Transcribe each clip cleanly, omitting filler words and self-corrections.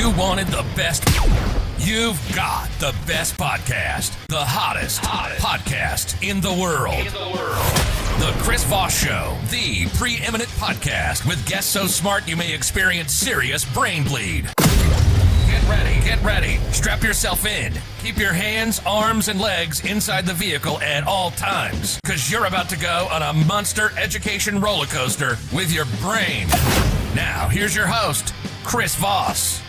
You wanted the best. You've got the best podcast. The hottest podcast in the world. The Chris Voss Show, the preeminent podcast with guests so smart you may experience serious brain bleed. Get ready. Strap yourself in. Keep your hands, arms, and legs inside the vehicle at all times, because you're about to go on a monster education roller coaster with your brain. Now, here's your host, Chris Voss.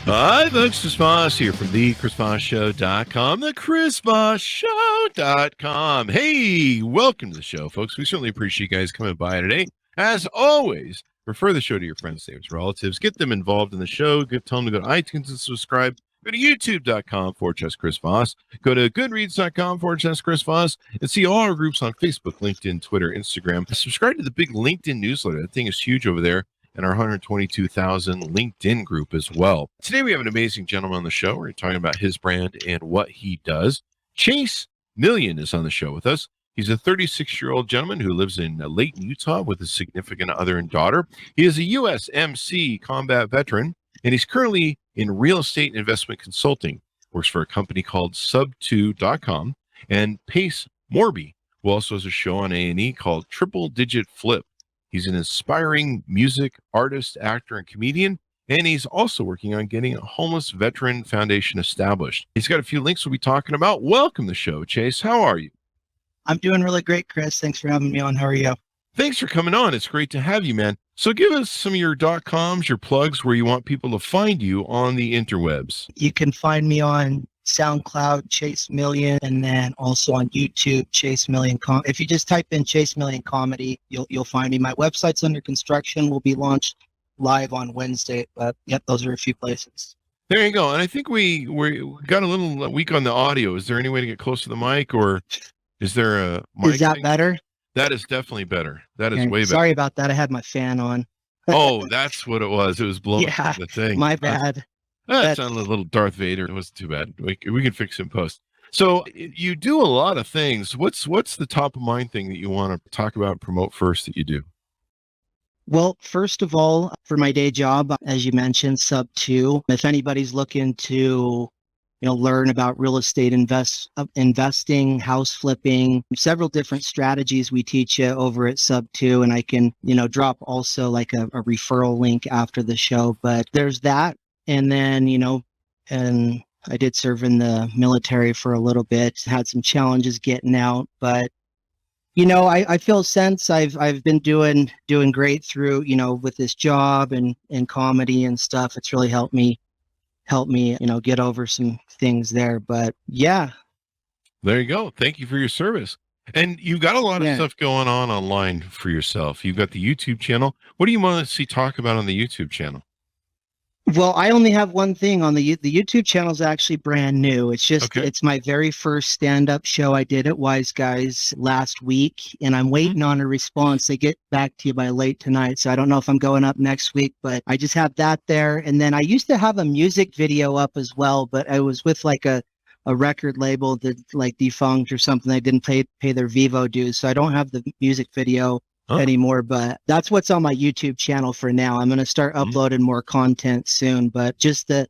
Hi, folks. Chris Voss here from the ChrisVossShow.com, the ChrisVossShow.com. Hey, welcome to the show, folks. We certainly appreciate you guys coming by today. As always, refer the show to your friends, neighbors, relatives. Get them involved in the show. Tell them to go to iTunes and subscribe. Go to youtube.com/Chris Voss. Go to goodreads.com/Chris Voss and see all our groups on Facebook, LinkedIn, Twitter, Instagram. Subscribe to the big LinkedIn newsletter. That thing is huge over there. And our 122,000 LinkedIn group as well. Today we have an amazing gentleman on the show. We're talking about his brand and what he does. Chase Million is on the show with us. He's a 36-year-old gentleman who lives in Layton, Utah with a significant other and daughter. He is a USMC combat veteran, and he's currently in real estate investment consulting. Works for a company called sub2.com. And Pace Morby, who also has a show on A&E called Triple Digit Flip. He's an inspiring music artist, actor, and comedian, and he's also working on getting a homeless veteran foundation established. He's got a few links we'll be talking about. Welcome to the show, Chase. How are you? I'm doing really great, Chris. Thanks for having me on. How are you? Thanks for coming on. It's great to have you, man. So give us some of your .coms, your plugs, where you want people to find you on the interwebs. You can find me on SoundCloud, Chase Million, and then also on YouTube, Chase Million. If you just type in Chase Million Comedy, you'll find me. My website's under construction. Will be launched live on Wednesday. But yep, those are a few places. There you go. And I think we got a little weak on the audio. Is there any way to get close to the mic, or is there a mic? Is that better? That is definitely better. That is way better. Sorry about that. I had my fan on. Oh, that's what it was. It was blowing the thing. My bad. That sounded a little Darth Vader. It wasn't too bad. We can fix it in post. So you do a lot of things. What's the top of mind thing that you want to talk about and promote first that you do? Well, first of all, for my day job, as you mentioned, Sub2, if anybody's looking to learn about real estate investing, house flipping, several different strategies we teach you over at Sub2, and I can drop also like a referral link after the show. But there's that. And then, and I did serve in the military for a little bit, had some challenges getting out, but, I feel since I've been doing great through, with this job and comedy and stuff. It's really helped me, get over some things there, but yeah. There you go. Thank you for your service. And you've got a lot of stuff going on online for yourself. You've got the YouTube channel. What do you want to see talk about on the YouTube channel? Well, I only have one thing on the YouTube channel is actually brand new. It's just, It's my very first stand-up show I did at Wise Guys last week, and I'm waiting on a response. They get back to you by late tonight, so I don't know if I'm going up next week, but I just have that there. And then I used to have a music video up as well, but I was with like a record label that like defunct or something. They didn't pay their Vivo dues, so I don't have the music video anymore, but that's what's on my YouTube channel for now. I'm going to start uploading more content soon, but just that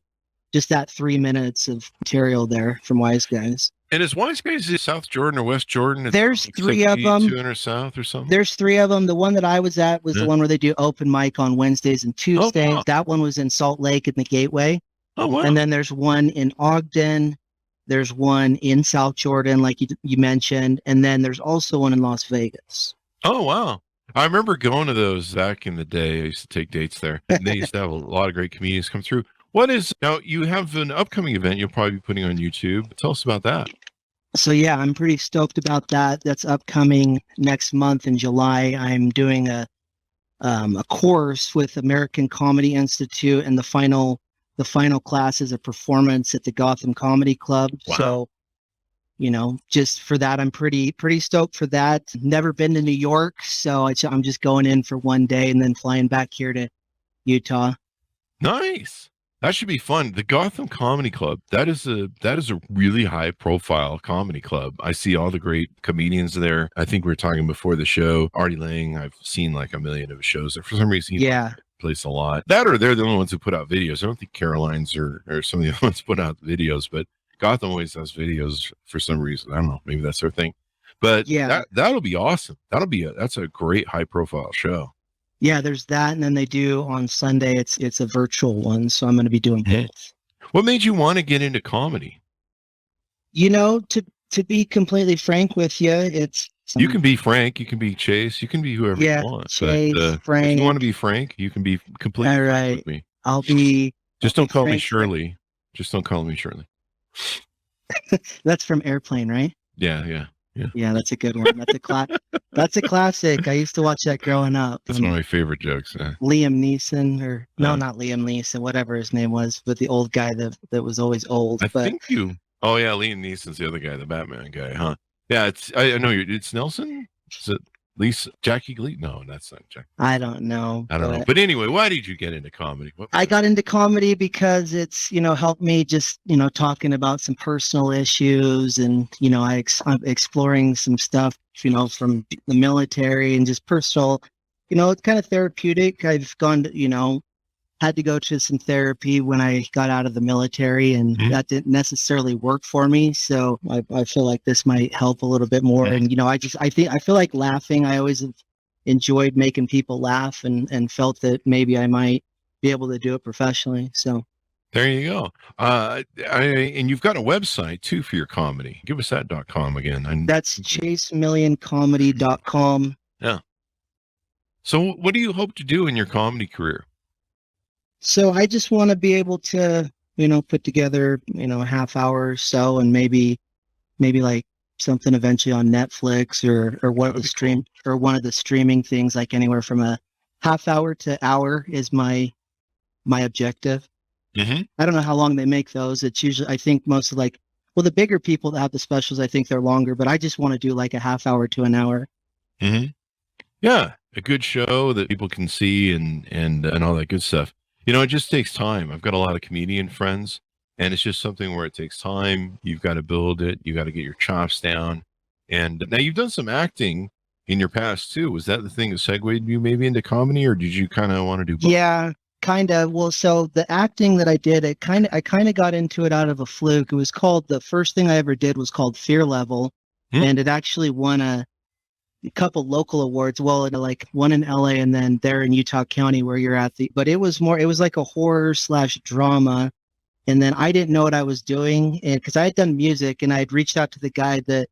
3 minutes of material there from Wise Guys. And is Wise Guys in South Jordan or West Jordan? There's like 3 of them. 200 South or something? There's 3 of them. The one that I was at was the one where they do open mic on Wednesdays and Tuesdays. Oh, wow. That one was in Salt Lake in the Gateway. Oh, wow. And then there's one in Ogden. There's one in South Jordan, like you mentioned. And then there's also one in Las Vegas. Oh, wow. I remember going to those back in the day. I used to take dates there. And they used to have a lot of great comedians come through. Now you have an upcoming event you'll probably be putting on YouTube. Tell us about that. So yeah, I'm pretty stoked about that. That's upcoming next month in July. I'm doing a course with American Comedy Institute, and the final class is a performance at the Gotham Comedy Club. Wow. So just for that, I'm pretty stoked for that. Never been to New York, so I'm just going in for one day and then flying back here to Utah. Nice. That should be fun. The Gotham Comedy Club, that is a really high profile comedy club. I see all the great comedians there. I think we were talking before the show. Artie Lang, I've seen like a million of his shows there. For some reason, yeah. place a lot. That or they're the only ones who put out videos. I don't think Caroline's or some of the other ones put out videos, but Gotham always does videos for some reason. I don't know. Maybe that's their thing. But Yeah. that'll be awesome. That's a great high profile show. Yeah, there's that, and then they do on Sunday. It's a virtual one, so I'm going to be doing both. What made you want to get into comedy? You know, to be completely frank with you, it's You can be Frank, you can be Chase, you can be whoever you want. Chase, but Frank. if you want to be Frank, you can be completely All frank right. with me. I'll be. Just don't call me Frank. Shirley. Just don't call me Shirley. That's from Airplane, right? Yeah. Yeah, that's a good one. That's a classic. I used to watch that growing up. That's one of my favorite jokes. Liam Neeson, or no, not Liam Neeson, whatever his name was, but the old guy that was always old. I think you. Oh yeah, Liam Neeson's the other guy, the Batman guy, huh? Yeah, I know it's Nelson. Is it Lisa Jackie Glee? No, that's not Jackie. I don't know. I don't know. But anyway, why did you get into comedy? I got into comedy because it's, helped me just, talking about some personal issues, and, I'm exploring some stuff, from the military and just personal, it's kind of therapeutic. I've gone to, had to go to some therapy when I got out of the military, and that didn't necessarily work for me. So I feel like this might help a little bit more. And, I feel like laughing. I always have enjoyed making people laugh, and felt that maybe I might be able to do it professionally. So there you go. And you've got a website too for your comedy. Give us that .com again. That's chasemillioncomedy.com. Yeah. So what do you hope to do in your comedy career? So I just want to be able to, put together, a half hour or so, and maybe like something eventually on Netflix or one of the streaming things, like anywhere from a half hour to hour is my objective. Mm-hmm. I don't know how long they make those. It's usually, I think most of the bigger people that have the specials, I think they're longer, but I just want to do like a half hour to an hour. Mm-hmm. Yeah. A good show that people can see and all that good stuff. It just takes time. I've got a lot of comedian friends, and it's just something where it takes time. You've got to build it. You got to get your chops down. And now you've done some acting in your past too. Was that the thing that segued you maybe into comedy, or did you kind of want to do both? Yeah, kind of. Well, so the acting that I did, I kind of got into it out of a fluke. It was called, the first thing I ever did was called Fear Level, and it actually won a couple local awards. Well, like one in LA and then there in Utah County where you're at but it was like a horror / drama. And then I didn't know what I was doing, and because I had done music, and I had reached out to the guy that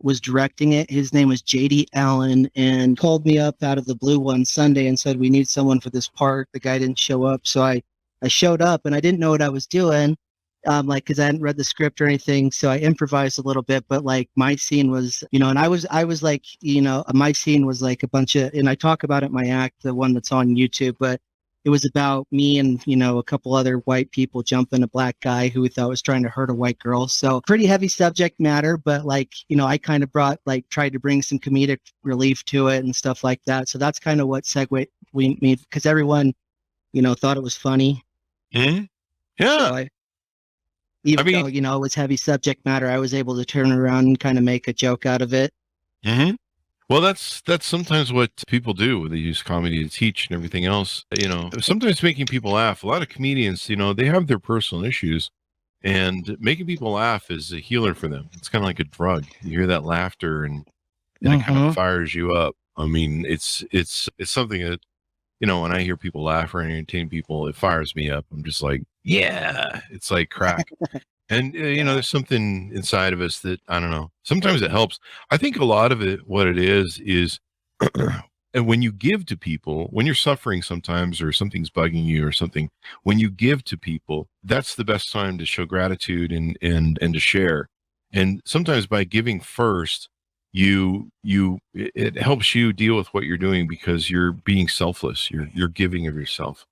was directing it. His name was JD Allen, and called me up out of the blue one Sunday and said, we need someone for this part. The guy didn't show up. So I showed up, and I didn't know what I was doing. Cause I hadn't read the script or anything. So I improvised a little bit, but like my scene was, and I was like, my scene was like a bunch of, and I talk about it in my act, the one that's on YouTube, but it was about me and, a couple other white people jumping a black guy who we thought was trying to hurt a white girl. So pretty heavy subject matter, but like, I kind of tried to bring some comedic relief to it and stuff like that. So that's kind of what segued me, because everyone, thought it was funny. Mm-hmm. Yeah. So Even though, it was heavy subject matter, I was able to turn around and kind of make a joke out of it. Mm-hmm. Well, that's sometimes what people do. They use comedy to teach and everything else. Sometimes making people laugh. A lot of comedians, they have their personal issues, and making people laugh is a healer for them. It's kind of like a drug. You hear that laughter, and it kind of fires you up. I mean, it's something that, when I hear people laugh or entertain people, it fires me up. I'm just like, yeah, it's like crack. And, there's something inside of us that, I don't know, sometimes it helps. I think a lot of it, what it is and when you give to people, when you're suffering sometimes, or something's bugging you or something, when you give to people, that's the best time to show gratitude and to share. And sometimes by giving first, it helps you deal with what you're doing, because you're being selfless. You're giving of yourself.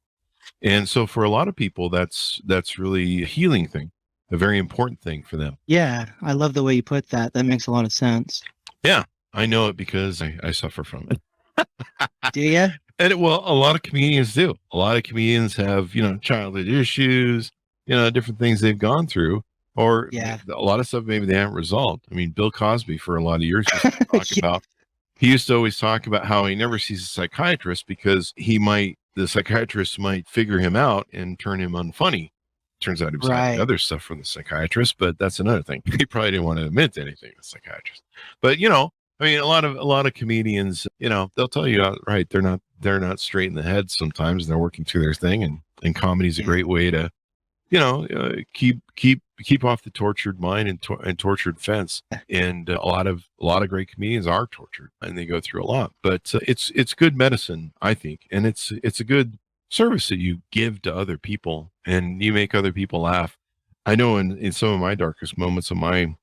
And so for a lot of people, that's really a healing thing, a very important thing for them. Yeah, I love the way you put that. That makes a lot of sense. Yeah, I know it because I suffer from it. Do you? And a lot of comedians do. A lot of comedians have, childhood issues, different things they've gone through, or a lot of stuff maybe they haven't resolved. I mean, Bill Cosby for a lot of years he used to always talk about how he never sees a psychiatrist because the the psychiatrist might figure him out and turn him unfunny. Turns out he was hiding other stuff from the psychiatrist, but that's another thing. He probably didn't want to admit to anything to the psychiatrist. But I mean, a lot of comedians, they'll tell you outright they're not straight in the head sometimes, and they're working through their thing. And comedy is a great way to, keep off the tortured mind and tortured fence. And a lot of great comedians are tortured, and they go through a lot. But it's good medicine, I think, and it's a good service that you give to other people, and you make other people laugh. I know in some of my darkest moments of my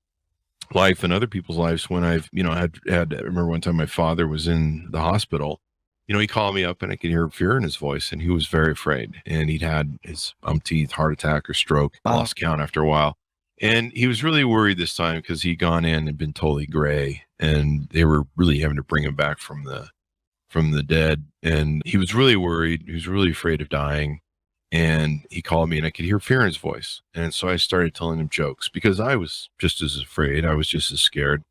life and other people's lives, when I've I remember one time my father was in the hospital. He called me up, and I could hear fear in his voice, and he was very afraid, and he'd had his umpteenth heart attack or stroke. Wow. Lost count after a while, and he was really worried this time because he'd gone in and been totally gray, and they were really having to bring him back from the dead. And he was really worried. He was really afraid of dying. And he called me, and I could hear fear in his voice. And so I started telling him jokes because I was just as afraid. I was just as scared.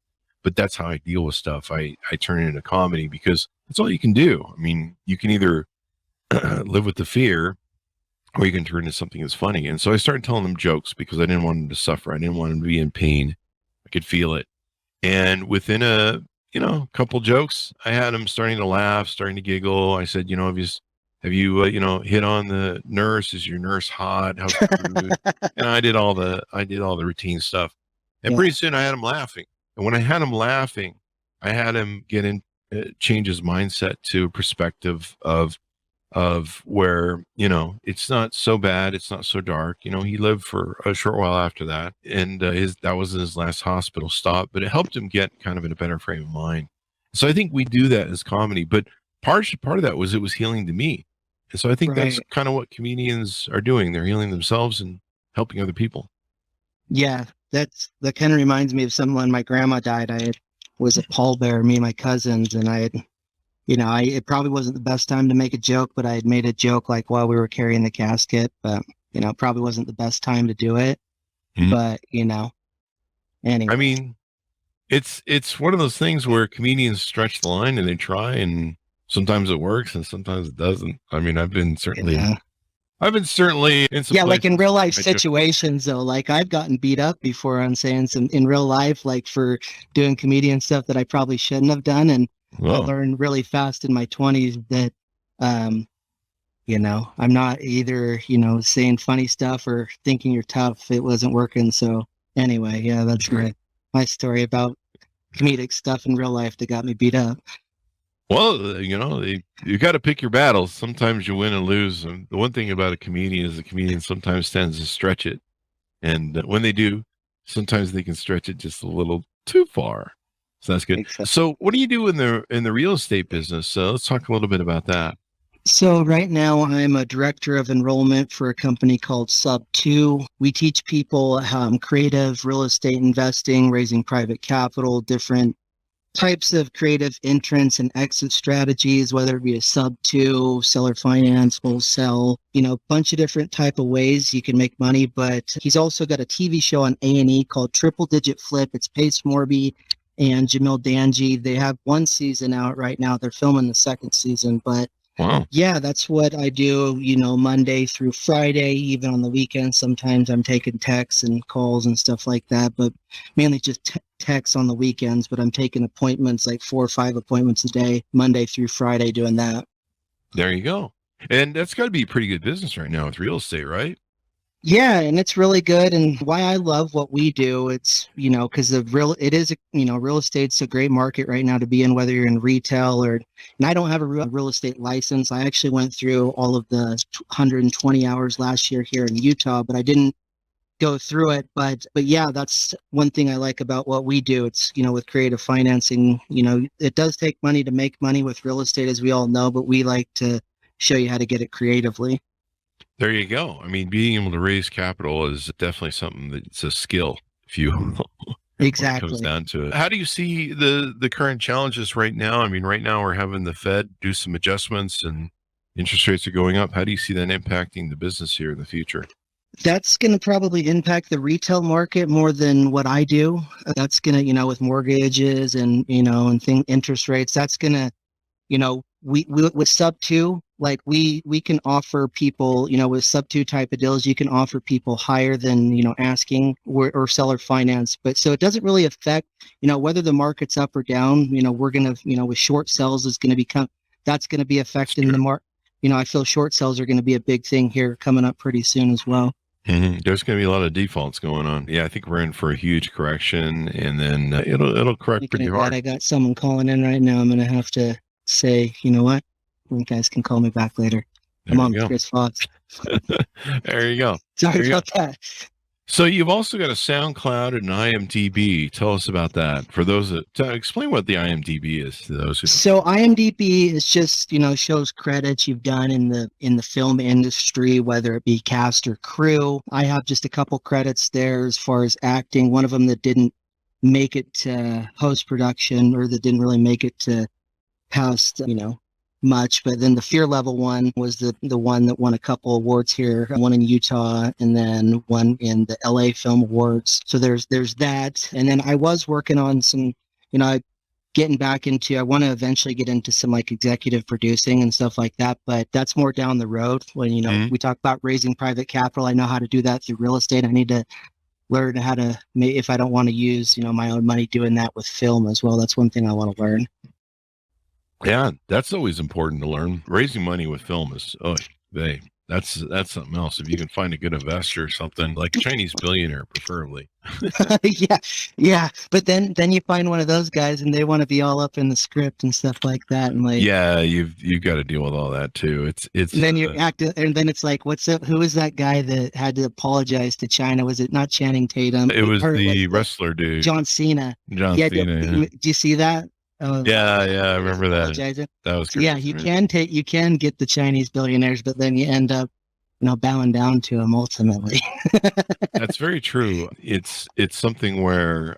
But that's how I deal with stuff. I turn it into comedy because that's all you can do. I mean, you can either live with the fear, or you can turn it into something that's funny. And so I started telling him jokes because I didn't want him to suffer. I didn't want him to be in pain. I could feel it. And within a couple jokes, I had him starting to laugh, starting to giggle. I said, have you hit on the nurse? Is your nurse hot? How's the food? And I did all the routine stuff. And pretty soon I had him laughing. And when I had him laughing, I had him change his mindset to a perspective of where, it's not so bad. It's not so dark. He lived for a short while after that. And that was his last hospital stop, but it helped him get kind of in a better frame of mind. So I think we do that as comedy, but part of that was it was healing to me. And so I think that's kind of what comedians are doing. They're healing themselves and helping other people. Yeah, that kind of reminds me of someone. My grandma died. I was a pallbearer, me and my cousins, and it probably wasn't the best time to make a joke, but I had made a joke like while we were carrying the casket, but probably wasn't the best time to do it. Mm-hmm. But anyway. I mean, it's one of those things where comedians stretch the line and they try, and sometimes it works and sometimes it doesn't. I mean, I've been certainly in some like in real life situations though, like I've gotten beat up before on saying some in real life, like for doing comedian stuff that I probably shouldn't have done. And I learned really fast in my 20s that, I'm not either, saying funny stuff or thinking you're tough. It wasn't working. So anyway, that's my story about comedic stuff in real life that got me beat up. Well, you got to pick your battles. Sometimes you win and lose. And the one thing about a comedian is the comedian sometimes tends to stretch it. And when they do, sometimes they can stretch it just a little too far. So that's good. Exactly. So what do you do in the real estate business? Let's talk a little bit about that. So right now I'm a director of enrollment for a company called Sub2. We teach people creative real estate investing, raising private capital, different types of creative entrance and exit strategies, whether it be a Sub2, seller finance, wholesale, a bunch of different type of ways you can make money. But he's also got a TV show on A&E called Triple Digit Flip. It's Pace Morby and Jamil Danji. They have one season out right now. They're filming the second season, but wow. Yeah, that's what I do, Monday through Friday, even on the weekends. Sometimes I'm taking texts and calls and stuff like that, but mainly just texts on the weekends. But I'm taking appointments, like 4 or 5 appointments a day, Monday through Friday, doing that. There you go. And that's got to be a pretty good business right now with real estate, right? Yeah, and it's really good. And why I love what we do, it's, because real estate's a great market right now to be in, whether you're in retail and I don't have a real estate license. I actually went through all of the 120 hours last year here in Utah, but I didn't go through it. But yeah, that's one thing I like about what we do. It's, with creative financing, it does take money to make money with real estate, as we all know, but we like to show you how to get it creatively. There you go. I mean, being able to raise capital is definitely something that's a skill, if you will. Exactly. It comes down to it. How do you see the current challenges right now? I mean, right now we're having the Fed do some adjustments and interest rates are going up. How do you see that impacting the business here in the future? That's going to probably impact the retail market more than what I do. That's going to, with mortgages and, interest rates, that's going to, we with Sub2, like we can offer people, you know, with sub 2 type of deals, you can offer people higher than, you know, asking or seller finance. But so it doesn't really affect, you know, whether the market's up or down. You know, we're going to, you know, with short sales is going to become, that's going to be affecting the market. You know, I feel short sales are going to be a big thing here coming up pretty soon as well. Mm-hmm. There's going to be a lot of defaults going on. Yeah, I think we're in for a huge correction, and then it'll correct pretty hard. I got someone calling in right now. I'm going to have to say, you know what? You guys can call me back later. I'm on with Chris Voss. There you go. Sorry about that. So you've also got a SoundCloud and an IMDb. Tell us about that. For those explain what the IMDb is to those who don't. So IMDb is just, you know, shows credits you've done in the film industry, whether it be cast or crew. I have just a couple credits there as far as acting. One of them that didn't make it to post production, or that didn't really make it to past, you know, much. But then the Fear Level one was the one that won a couple awards here, one in Utah and then one in the LA Film Awards. So there's that. And then I was working on some, you know, I want to eventually get into some like executive producing and stuff like that, but that's more down the road. When, you know, we talk about raising private capital, I know how to do that through real estate. I need to learn how to, if I don't want to use, you know, my own money, doing that with film as well. That's one thing I want to learn. Yeah, that's always important to learn. Raising money with film is, that's something else. If you can find a good investor or something, like a Chinese billionaire, preferably. yeah. But then you find one of those guys and they want to be all up in the script and stuff like that. And like, yeah, you've got to deal with all that too. It's and then you act, and then it's like, who is that guy that had to apologize to China? Was it not Channing Tatum? It was the wrestler dude, John Cena. Cena. Yeah. Do you see that? Yeah, I remember that. That was crazy. Yeah, you can get the Chinese billionaires, but then you end up, you know, bowing down to them ultimately. That's very true. It's something where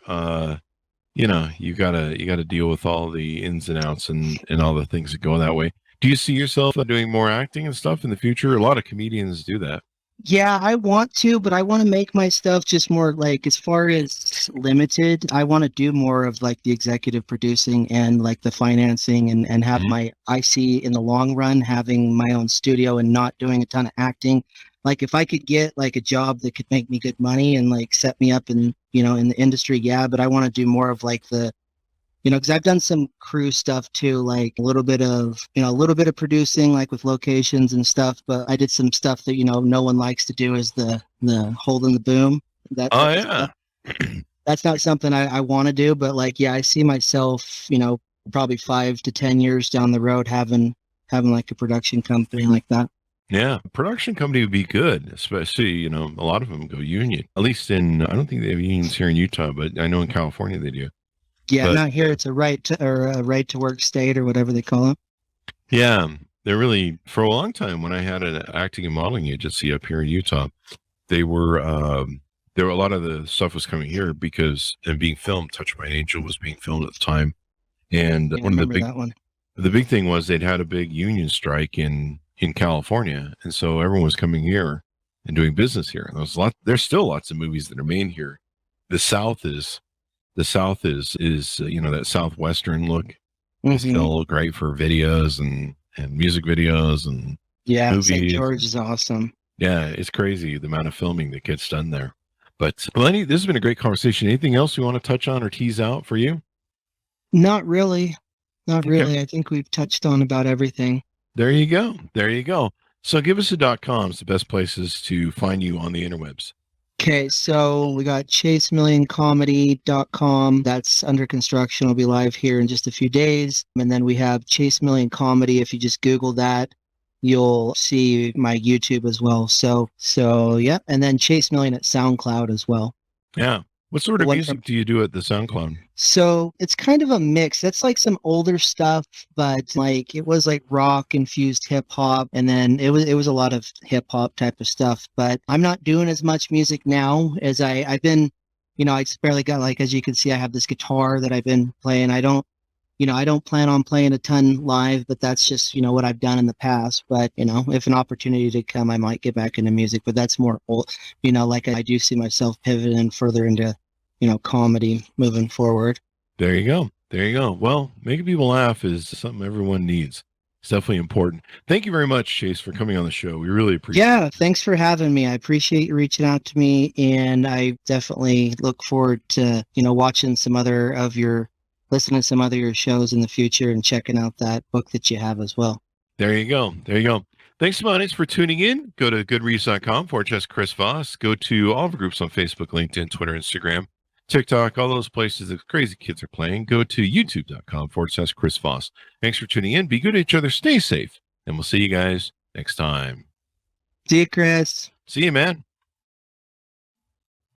you know, you gotta deal with all the ins and outs and all the things that go that way. Do you see yourself doing more acting and stuff in the future? A lot of comedians do that. Yeah, I want to, but I want to make my stuff just more like, as far as limited, I want to do more of like the executive producing and like the financing and have I see in the long run having my own studio and not doing a ton of acting. Like if I could get like a job that could make me good money and like set me up in, you know, in the industry, yeah, but I want to do more of like the, you know, because I've done some crew stuff too, like a little bit of producing, like with locations and stuff. But I did some stuff that, you know, no one likes to do, is the holding the boom. That's not something I want to do. But like, yeah, I see myself, you know, probably 5 to 10 years down the road having like a production company like that. Yeah, production company would be good, especially, you know, a lot of them go union. At least I don't think they have unions here in Utah, but I know in California they do. Yeah, not here. It's a right to work state or whatever they call it. Yeah, they're really, for a long time when I had an acting and modeling agency up here in Utah, they were a lot of the stuff was coming here because being filmed. Touched by an Angel was being filmed at the time, and one of the big thing was they'd had a big union strike in California, and so everyone was coming here and doing business here. And there's still lots of movies that are made here. The South is you know, that Southwestern look is still great for videos and music videos and movies. St. George is awesome. Yeah, it's crazy the amount of filming that gets done there. But Lenny, this has been a great conversation. Anything else you want to touch on or tease out for you? Not really. I think we've touched on about everything. There you go. So give us a .com. It's the best places to find you on the interwebs. Okay, so we got chasemillioncomedy.com. That's under construction. It'll be live here in just a few days. And then we have Chase Million Comedy. If you just Google that, you'll see my YouTube as well. So yeah. And then Chase Million at SoundCloud as well. Yeah. What sort of music do you do at the SoundCloud? So it's kind of a mix. That's like some older stuff, but like it was like rock infused hip hop, and then it was a lot of hip hop type of stuff. But I'm not doing as much music now as I've been. You know, I just barely got, like, as you can see, I have this guitar that I've been playing. I don't plan on playing a ton live, but that's just, you know, what I've done in the past. But, you know, if an opportunity to come, I might get back into music, but that's more old, you know, like I do see myself pivoting further into, you know, comedy moving forward. There you go. Well, making people laugh is something everyone needs. It's definitely important. Thank you very much, Chase, for coming on the show. We really appreciate it. Yeah, thanks for having me. I appreciate you reaching out to me, and I definitely look forward to, watching listening to some other of your shows in the future and checking out that book that you have as well. There you go. There you go. Thanks, Monis, for tuning in. Go to goodreads.com/Chris Voss. Go to all of our groups on Facebook, LinkedIn, Twitter, Instagram, TikTok, all those places that crazy kids are playing. Go to youtube.com/Chris Voss. Thanks for tuning in. Be good to each other. Stay safe. And we'll see you guys next time. See you, Chris. See you, man.